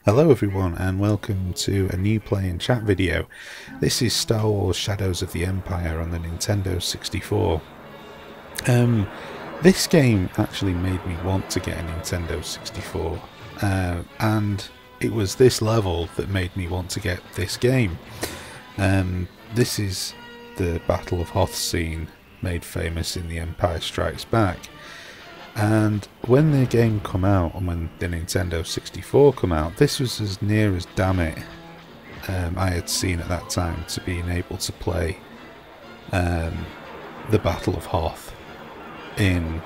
Hello everyone and welcome to a new play and chat video. This is Star Wars Shadows of the Empire on the Nintendo 64. This game actually made me want to get a Nintendo 64 and it was this level that made me want to get this game. This is the Battle of Hoth scene made famous in The Empire Strikes Back. And when the game come out, and when the Nintendo 64 come out, this was as near as damn it I had seen at that time to being able to play the Battle of Hoth in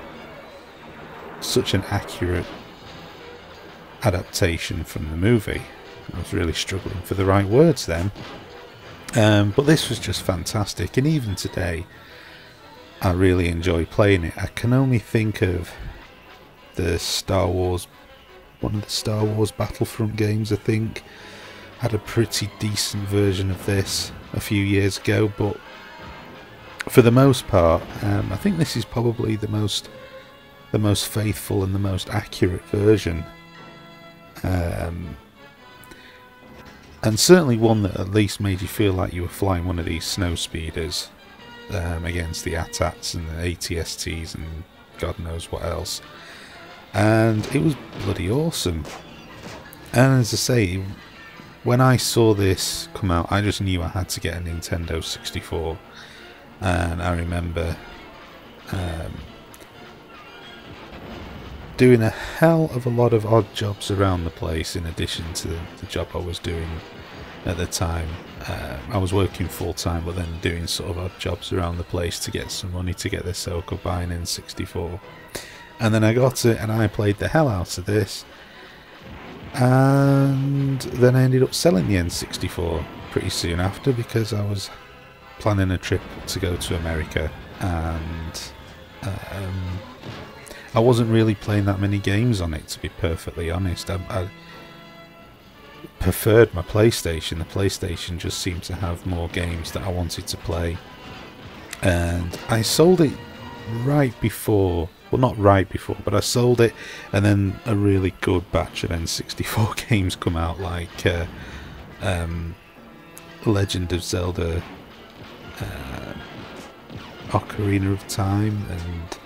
such an accurate adaptation from the movie. I was really struggling for the right words then, but this was just fantastic, and even today I really enjoy playing it. I can only think of the Star Wars, one of the Star Wars Battlefront games I think had a pretty decent version of this a few years ago, but for the most part I think this is probably the most faithful and the most accurate version, and certainly one that at least made you feel like you were flying one of these snow speeders against the AT-ATs and the AT-STs and God knows what else, and it was bloody awesome. And as I say, when I saw this come out, I just knew I had to get a Nintendo 64, and I remember doing a hell of a lot of odd jobs around the place in addition to the job I was doing at the time. I was working full time, but then doing sort of odd jobs around the place to get some money to get this, so I could buy an N64. And then I got it and I played the hell out of this, and then I ended up selling the N64 pretty soon after because I was planning a trip to go to America, and I wasn't really playing that many games on it, to be perfectly honest. I preferred my PlayStation. The PlayStation just seemed to have more games that I wanted to play, and I sold it right before, well not right before, but I sold it and then a really good batch of N64 games come out, like Legend of Zelda, Ocarina of Time and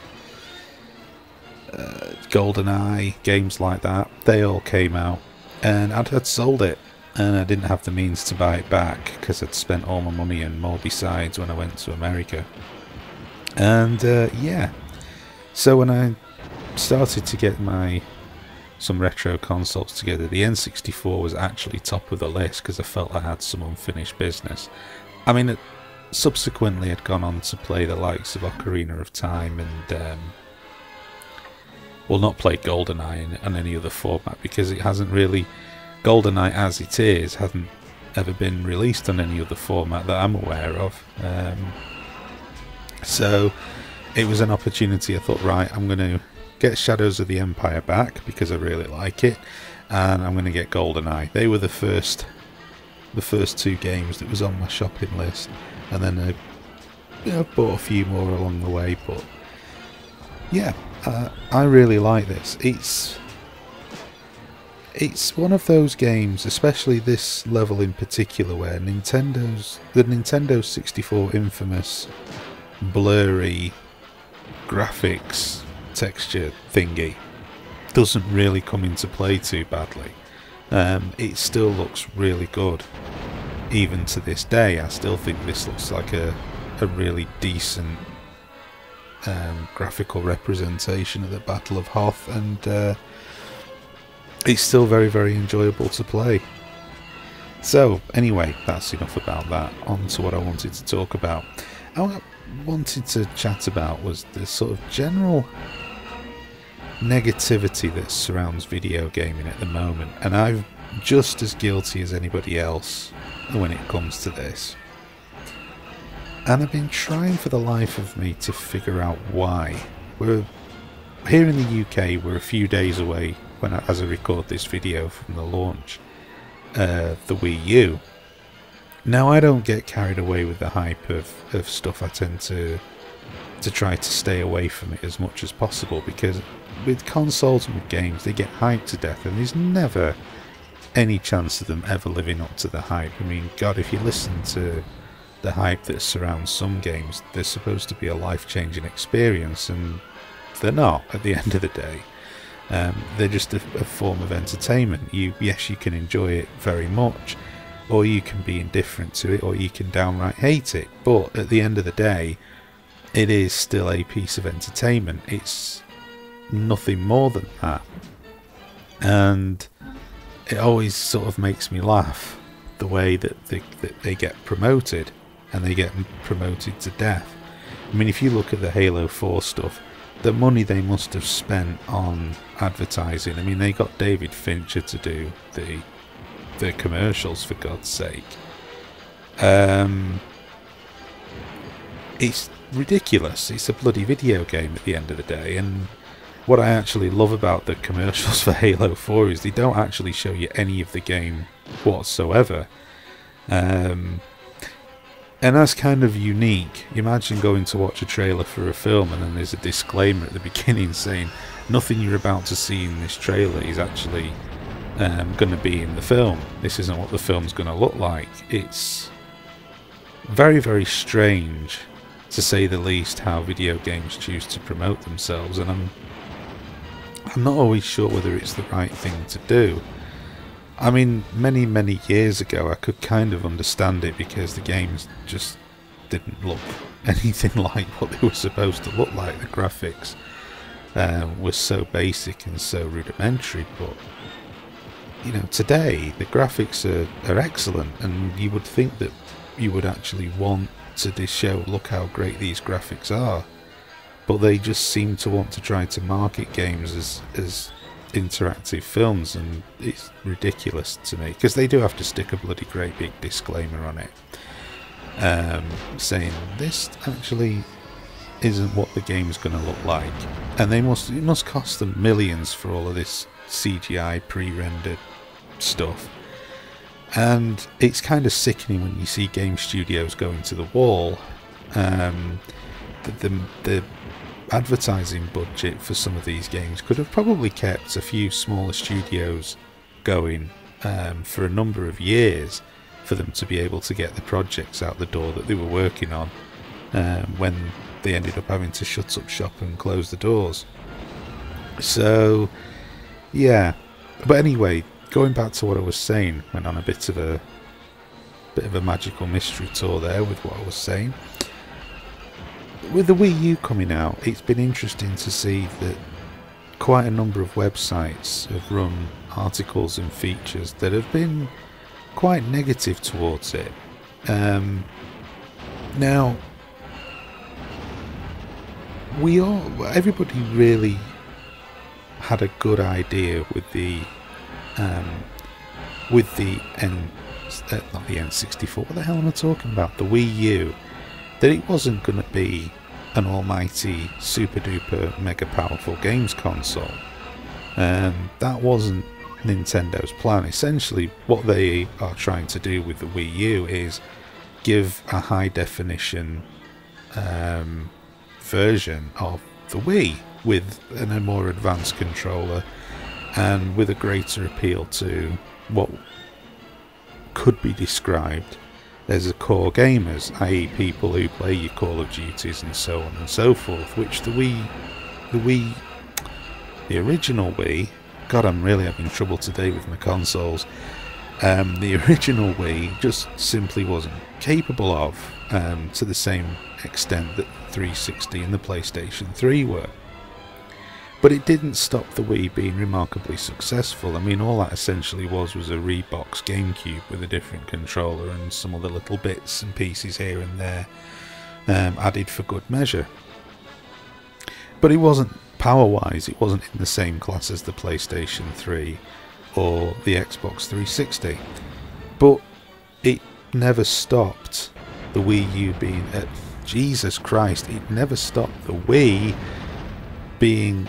GoldenEye, games like that. They all came out and I'd sold it, and I didn't have the means to buy it back because I'd spent all my money and more besides when I went to America. And yeah, so when I started to get some retro consoles together, the N64 was actually top of the list because I felt I had some unfinished business. I mean, subsequently I'd gone on to play the likes of Ocarina of Time and well, not play GoldenEye in any other format because it hasn't really, GoldenEye as it is hasn't ever been released on any other format that I'm aware of. So it was an opportunity. I thought, right, I'm going to get Shadows of the Empire back because I really like it, and I'm going to get GoldenEye. They were the first two games that was on my shopping list, and then I bought a few more along the way. But yeah, I really like this. It's one of those games, especially this level in particular, where the Nintendo 64 infamous blurry graphics texture thingy doesn't really come into play too badly. It still looks really good even to this day. I still think this looks like a really decent graphical representation of the Battle of Hoth, and it's still very, very enjoyable to play. So anyway, that's enough about that. On to what I wanted to talk about. What I wanted to chat about was the sort of general negativity that surrounds video gaming at the moment, and I'm just as guilty as anybody else when it comes to this. And I've been trying for the life of me to figure out why. We're here in the UK, we're a few days away as I record this video from the launch of the WiiU. Now, I don't get carried away with the hype of stuff. I tend to try to stay away from it as much as possible, because with consoles and with games, they get hyped to death and there's never any chance of them ever living up to the hype. I mean, God, if you listen to the hype that surrounds some games, they're supposed to be a life-changing experience, and they're not at the end of the day. They're just a form of entertainment. Yes, you can enjoy it very much, or you can be indifferent to it, or you can downright hate it, but at the end of the day, it is still a piece of entertainment. It's nothing more than that. And it always sort of makes me laugh, the way that they get promoted, and they get promoted to death. I mean, if you look at the Halo 4 stuff, the money they must have spent on advertising. I mean, they got David Fincher to do the commercials, for God's sake. It's ridiculous. It's a bloody video game at the end of the day, and what I actually love about the commercials for Halo 4 is they don't actually show you any of the game whatsoever. And that's kind of unique. Imagine going to watch a trailer for a film and then there's a disclaimer at the beginning saying nothing you're about to see in this trailer is actually going to be in the film. This isn't what the film's going to look like. It's very, very strange, to say the least, how video games choose to promote themselves, and I'm not always sure whether it's the right thing to do. I mean, many, many years ago I could kind of understand it, because the games just didn't look anything like what they were supposed to look like. The graphics were so basic and so rudimentary, but you know, today the graphics are excellent, and you would think that you would actually want to show, look how great these graphics are, but they just seem to want to try to market games as interactive films, and it's ridiculous to me, because they do have to stick a bloody great big disclaimer on it, saying this actually isn't what the game's going to look like, and it must cost them millions for all of this CGI pre-rendered stuff. And it's kind of sickening when you see game studios going to the wall. The advertising budget for some of these games could have probably kept a few smaller studios going for a number of years, for them to be able to get the projects out the door that they were working on, when they ended up having to shut up shop and close the doors. So yeah, but anyway, going back to what I was saying, went on a bit of a magical mystery tour there with what I was saying. With the Wii U coming out, it's been interesting to see that quite a number of websites have run articles and features that have been quite negative towards it. Now, everybody really had a good idea with the not the N64, what the hell am I talking about? The Wii U, that it wasn't going to be an almighty, super duper, mega powerful games console. That wasn't Nintendo's plan. Essentially, what they are trying to do with the Wii U is give a high definition version of the Wii with a more advanced controller, and with a greater appeal to what could be described as the core gamers, i.e. people who play your Call of Duties and so on and so forth, which the original Wii, God, I'm really having trouble today with my consoles, the original Wii just simply wasn't capable of, to the same extent that 360 and the PlayStation 3 were. But it didn't stop the Wii being remarkably successful. I mean, all that essentially was a rebox GameCube with a different controller and some other little bits and pieces here and there, added for good measure. But it wasn't, power-wise, it wasn't in the same class as the PlayStation 3 or the Xbox 360. But it never stopped the Wii U being, Jesus Christ, it never stopped the Wii being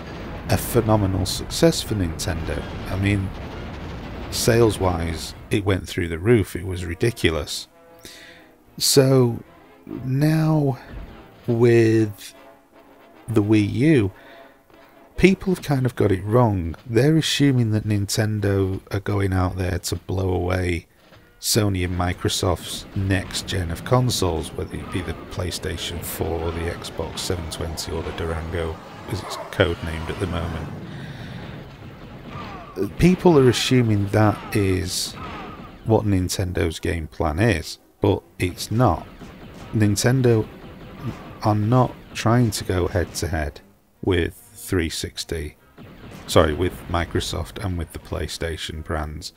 a phenomenal success for Nintendo. I mean, sales-wise, it went through the roof. It was ridiculous. So now, with the Wii U, people have kind of got it wrong. They're assuming that Nintendo are going out there to blow away Sony and Microsoft's next gen of consoles, whether it be the PlayStation 4 or the Xbox 720 or the Durango, as it's codenamed at the moment. People are assuming that is what Nintendo's game plan is, but it's not. Nintendo are not trying to go head to head with 360, with Microsoft and with the PlayStation brands.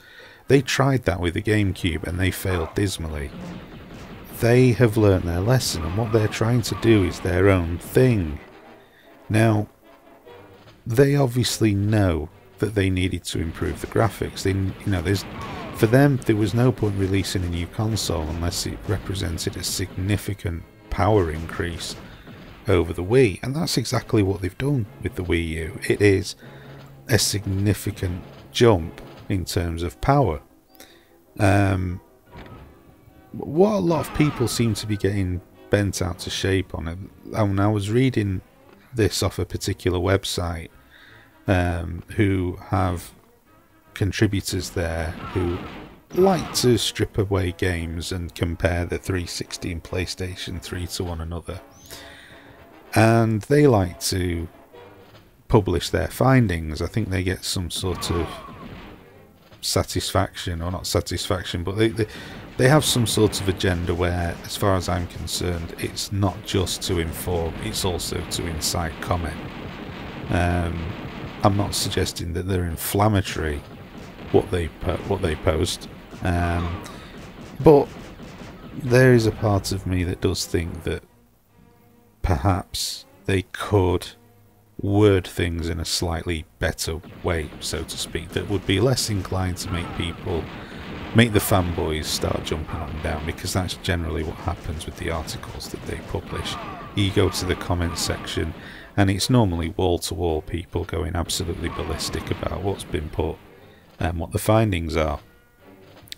They tried that with the GameCube and they failed dismally. They have learnt their lesson, and what they're trying to do is their own thing. Now, they obviously know that they needed to improve the graphics. For them, there was no point releasing a new console unless it represented a significant power increase over the Wii, and that's exactly what they've done with the Wii U. It is a significant jump in terms of power. What a lot of people seem to be getting bent out of shape on it, and I was reading this off a particular website who have contributors there who like to strip away games and compare the 360 and PlayStation 3 to one another, and they like to publish their findings. I think they get some sort of satisfaction, or not satisfaction, but they have some sort of agenda where, as far as I'm concerned, it's not just to inform, it's also to incite comment. I'm not suggesting that they're inflammatory, what they post, but there is a part of me that does think that perhaps they could word things in a slightly better way, so to speak, that would be less inclined to make the fanboys start jumping up and down, because that's generally what happens with the articles that they publish. You go to the comments section and it's normally wall-to-wall people going absolutely ballistic about what's been put and what the findings are.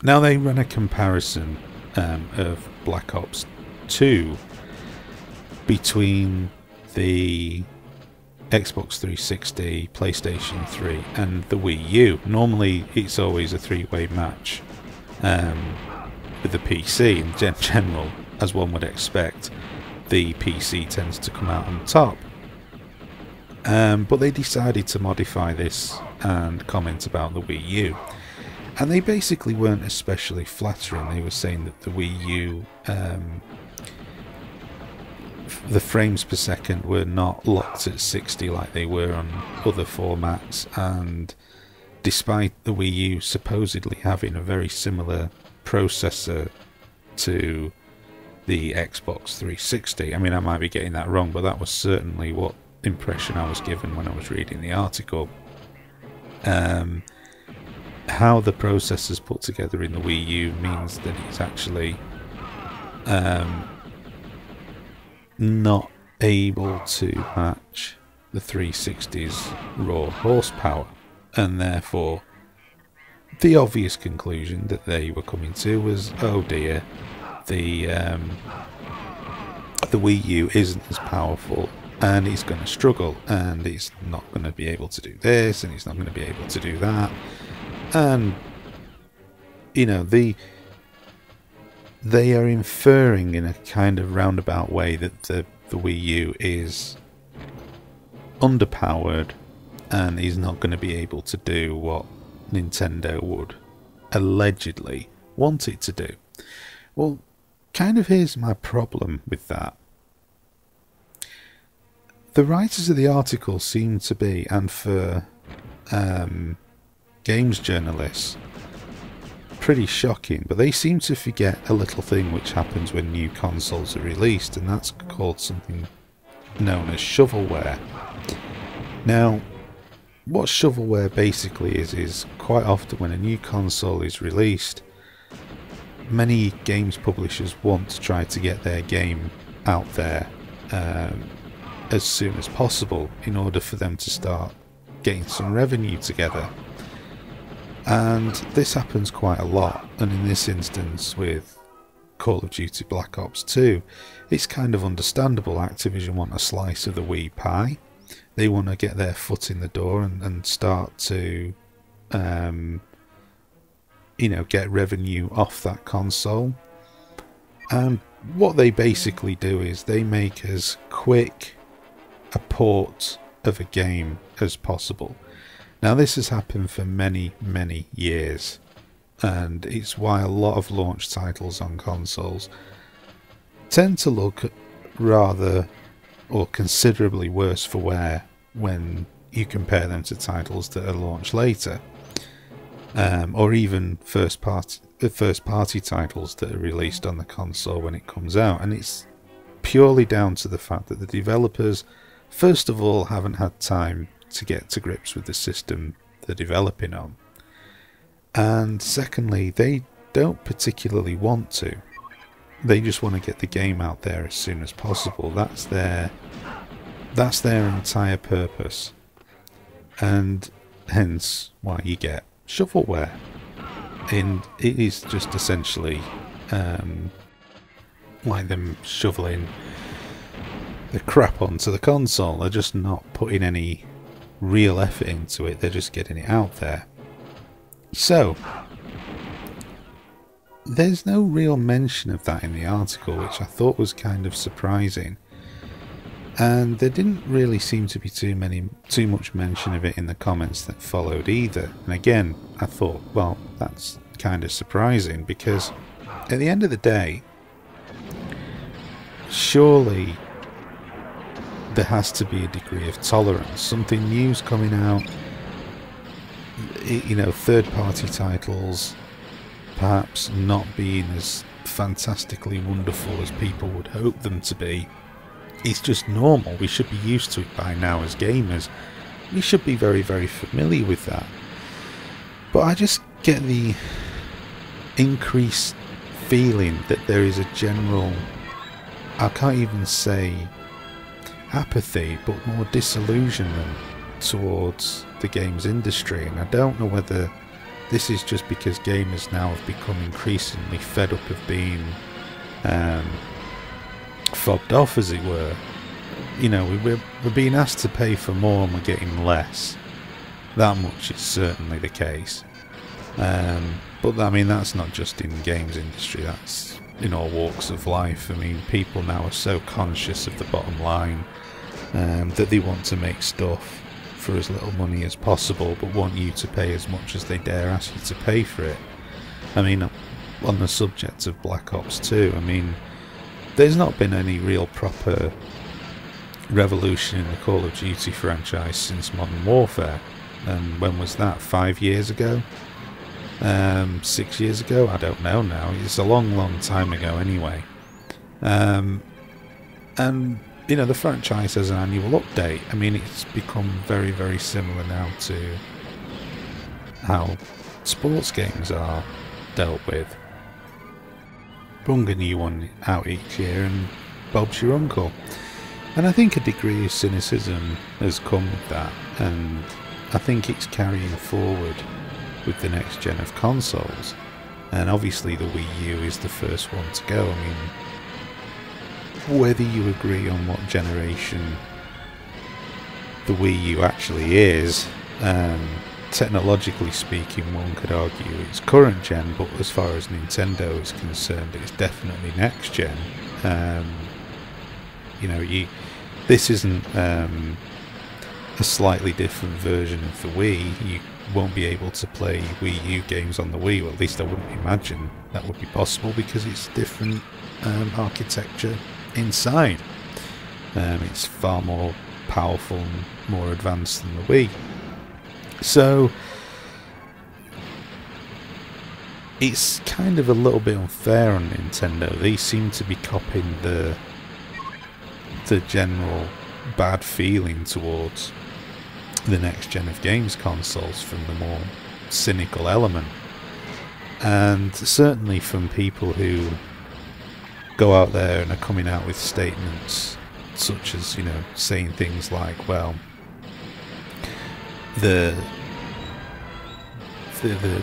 Now, they run a comparison of Black Ops 2 between the Xbox 360, PlayStation 3 and the Wii U. Normally it's always a three-way match with the PC. In general, as one would expect, the PC tends to come out on top. But they decided to modify this and comment about the Wii U. And they basically weren't especially flattering. They were saying that the Wii U, the frames per second were not locked at 60 like they were on other formats, and despite the Wii U supposedly having a very similar processor to the Xbox 360, I mean, I might be getting that wrong, but that was certainly what impression I was given when I was reading the article. How the processor's put together in the Wii U means that it's actually not able to match the 360's raw horsepower, and therefore the obvious conclusion that they were coming to was, oh dear, the Wii U isn't as powerful and it's going to struggle, and it's not going to be able to do this, and it's not going to be able to do that. And you know, they are inferring in a kind of roundabout way that the Wii U is underpowered and is not going to be able to do what Nintendo would allegedly want it to do. Well, kind of here's my problem with that. The writers of the article seem to be, and for games journalists, pretty shocking, but they seem to forget a little thing which happens when new consoles are released, and that's called something known as shovelware. Now, what shovelware basically is quite often when a new console is released, many games publishers want to try to get their game out there as soon as possible in order for them to start getting some revenue together. And this happens quite a lot, and in this instance with Call of Duty Black Ops 2, it's kind of understandable. Activision want a slice of the Wii pie, They want to get their foot in the door and start to, get revenue off that console. And what they basically do is they make as quick a port of a game as possible. Now, this has happened for many, many years, and it's why a lot of launch titles on consoles tend to look rather or considerably worse for wear when you compare them to titles that are launched later, or even first party titles that are released on the console when it comes out. And it's purely down to the fact that the developers, first of all, haven't had time to get to grips with the system they're developing on, and secondly, they don't particularly want to. They just want to get the game out there as soon as possible. That's their entire purpose, and hence why you get shovelware. And it is just essentially like them shoveling the crap onto the console. They're just not putting any real effort into it, they're just getting it out there. So there's no real mention of that in the article, which I thought was kind of surprising, and there didn't really seem to be too much mention of it in the comments that followed either. And again, I thought, well, that's kind of surprising, because at the end of the day, surely there has to be a degree of tolerance. Something new's coming out, third-party titles perhaps not being as fantastically wonderful as people would hope them to be. It's just normal. We should be used to it by now as gamers. We should be very, very familiar with that. But I just get the increased feeling that there is a general, I can't even say apathy, but more disillusionment towards the games industry. And I don't know whether this is just because gamers now have become increasingly fed up of being fobbed off, as it were. We're being asked to pay for more and we're getting less. That much is certainly the case. But I mean, that's not just in the games industry, that's in all walks of life. I mean, people now are so conscious of the bottom line that they want to make stuff for as little money as possible, but want you to pay as much as they dare ask you to pay for it. I mean, on the subject of Black Ops 2, I mean, there's not been any real proper revolution in the Call of Duty franchise since Modern Warfare. And when was that? 5 years ago? 6 years ago? I don't know now. It's a long, long time ago anyway. And the franchise has an annual update. I mean, it's become very, very similar now to how sports games are dealt with. Bring a new one out each year and Bob's your uncle. And I think a degree of cynicism has come with that, and I think it's carrying forward with the next gen of consoles. And obviously the WiiU is the first one to go. I mean, whether you agree on what generation the WiiU actually is, technologically speaking, one could argue it's current gen, but as far as Nintendo is concerned, it's definitely next gen. This isn't a slightly different version of the Wii. You won't be able to play Wii U games on the Wii, or at least I wouldn't imagine that would be possible, because it's different architecture inside. It's far more powerful and more advanced than the Wii. So it's kind of a little bit unfair on Nintendo. They seem to be copying the general bad feeling towards the next gen of games consoles from the more cynical element. And certainly from people who go out there and are coming out with statements such as, saying things like, well, the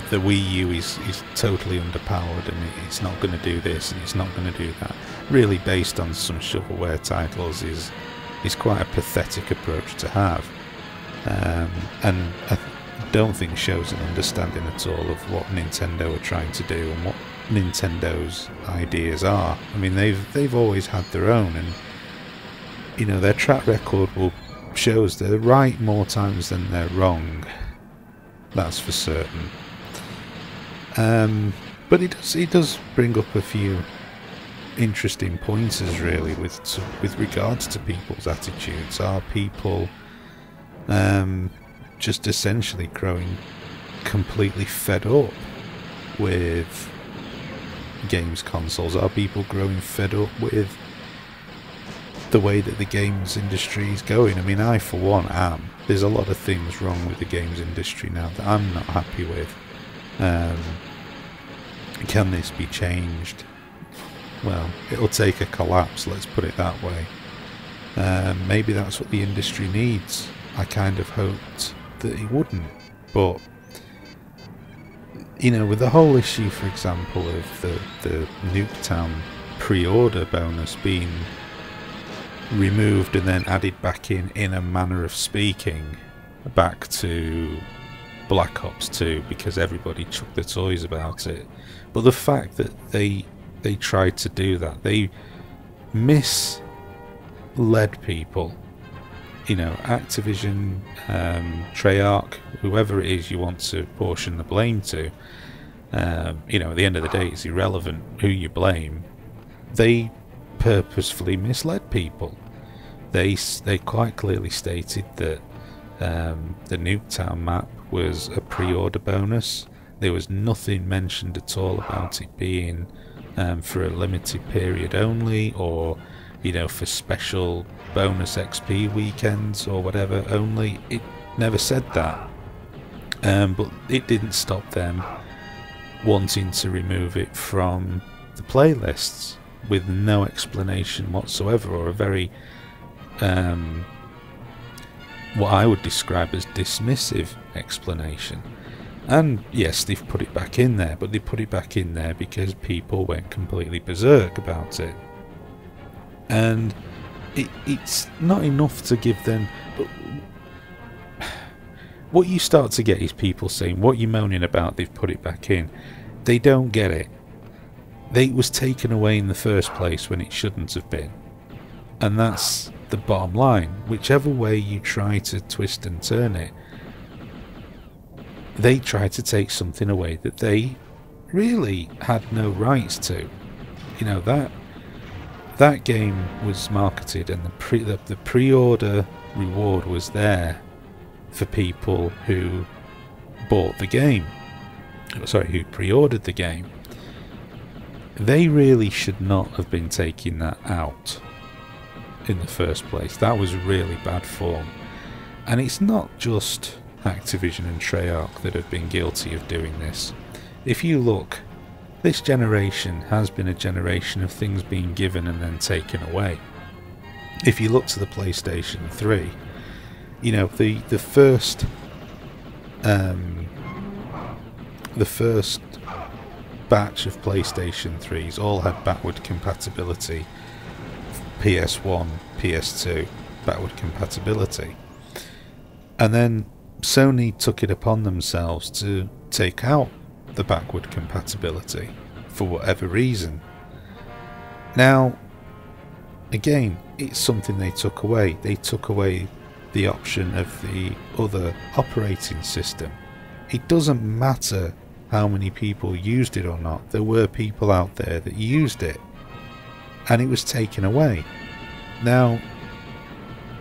Wii U is totally underpowered and it's not going to do this and it's not going to do that, really based on some shovelware titles, is is quite a pathetic approach to have, and I don't think shows an understanding at all of what Nintendo are trying to do and what Nintendo's ideas are. I mean, they've always had their own, and you know, their track record shows they're right more times than they're wrong. That's for certain. But it does bring up a few interesting pointers, really, with regards to people's attitudes. Are people just essentially growing completely fed up with games consoles? Are people growing fed up with the way that the games industry is going? I mean, I for one am. There's a lot of things wrong with the games industry now that I'm not happy with. Can this be changed? Well, it'll take a collapse, let's put it that way. Maybe that's what the industry needs. I kind of hoped that it wouldn't, but you know, with the whole issue, for example, of the Nuketown pre-order bonus being removed and then added back in a manner of speaking back to Black Ops 2 because everybody chucked their toys about it. But the fact that they tried to do that, they misled people. You know, Activision, Treyarch, whoever it is you want to portion the blame to, you know, at the end of the day it's irrelevant who you blame. They purposefully misled people. They quite clearly stated that the Nuketown map was a pre-order bonus. There was nothing mentioned at all about it being for a limited period only, or you know, for special bonus XP weekends or whatever only. It never said that, but it didn't stop them wanting to remove it from the playlists with no explanation whatsoever, or a very what I would describe as dismissive explanation. And yes, they've put it back in there, but they put it back in there because people went completely berserk about it. And it's not enough to give them... But what you start to get is people saying, what you're moaning about, they've put it back in. They don't get it. It was taken away in the first place when it shouldn't have been. And that's the bottom line. Whichever way you try to twist and turn it, they try to take something away that they really had no rights to. You know, that game was marketed, and the pre-order reward was there for people who bought the game. Sorry, who pre-ordered the game. They really should not have been taking that out in the first place. That was really bad form. And it's not just Activision and Treyarch that have been guilty of doing this. If you look, this generation has been a generation of things being given and then taken away. If you look to the PlayStation 3, you know, the first batch of PlayStation 3s all had backward compatibility. PS1, PS2, backward compatibility. And then Sony took it upon themselves to take out the backward compatibility for whatever reason. Now, again, it's something they took away. They took away the option of the other operating system. It doesn't matter how many people used it or not. There were people out there that used it, and it was taken away. Now,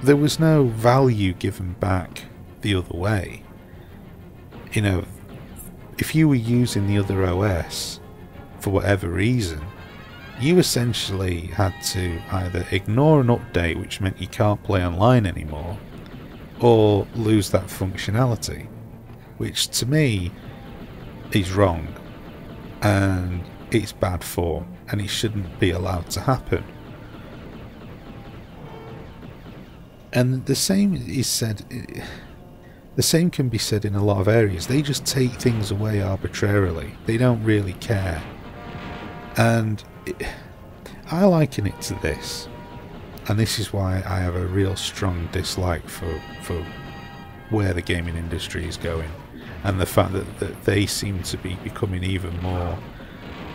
there was no value given back the other way. You know, if you were using the other OS for whatever reason, you essentially had to either ignore an update, which meant you can't play online anymore, or lose that functionality, which to me is wrong, and it's bad form, and it shouldn't be allowed to happen. And the same is said, the same can be said in a lot of areas. They just take things away arbitrarily. They don't really care. And I liken it to this. And this is why I have a real strong dislike for where the gaming industry is going, and the fact that they seem to be becoming even more,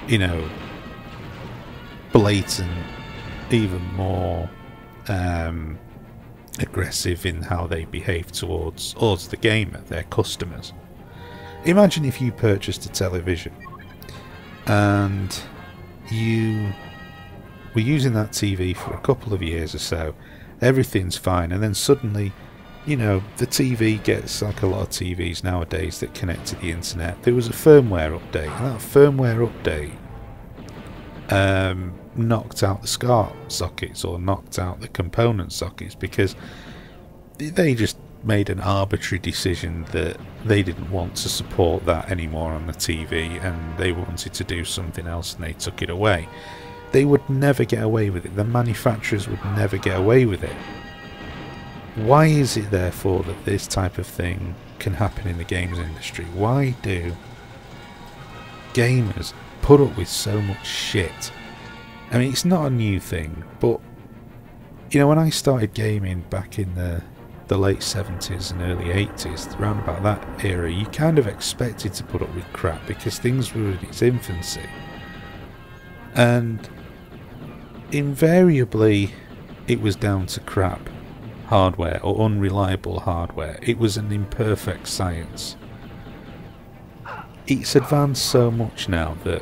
you know, blatant, even more aggressive in how they behave towards the gamer, their customers. Imagine if you purchased a television and you were using that TV for a couple of years or so, everything's fine, and then suddenly, you know, the TV gets, like a lot of TVs nowadays that connect to the internet, there was a firmware update, and that firmware update knocked out the SCART sockets, or knocked out the component sockets, because they just made an arbitrary decision that they didn't want to support that anymore on the TV, and they wanted to do something else, and they took it away. They would never get away with it. The manufacturers would never get away with it. Why is it therefore that this type of thing can happen in the games industry? Why do gamers put up with so much shit? I mean, it's not a new thing, but you know, when I started gaming back in the late 70s and early 80s, around about that era, you kind of expected to put up with crap because things were in its infancy, and invariably it was down to crap hardware or unreliable hardware. It was an imperfect science. It's advanced so much now that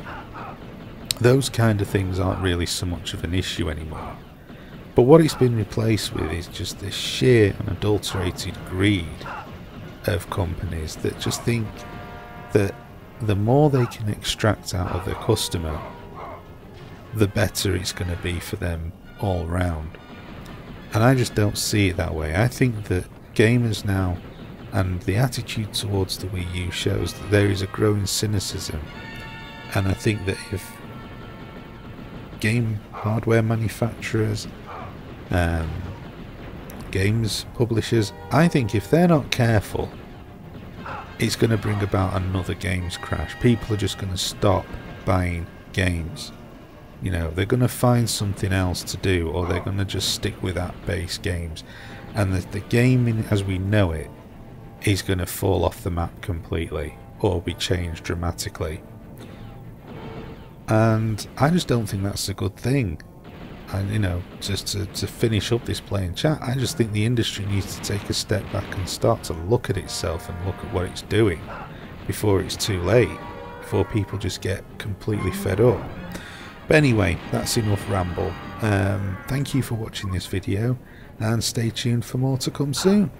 those kind of things aren't really so much of an issue anymore. But what it's been replaced with is just this sheer unadulterated greed of companies that just think that the more they can extract out of their customer, the better it's going to be for them all round. And I just don't see it that way. I think that gamers now, and the attitude towards the Wii U, shows that there is a growing cynicism. And I think that if game hardware manufacturers, games publishers, I think if they're not careful, it's going to bring about another games crash. People are just going to stop buying games. You know, they're going to find something else to do, or they're going to just stick with that base games, and the gaming as we know it is going to fall off the map completely, or be changed dramatically. And I just don't think that's a good thing. And you know, just to finish up this playing chat, I just think the industry needs to take a step back and start to look at itself and look at what it's doing before it's too late, before people just get completely fed up. But anyway, that's enough ramble. Thank you for watching this video, and stay tuned for more to come soon.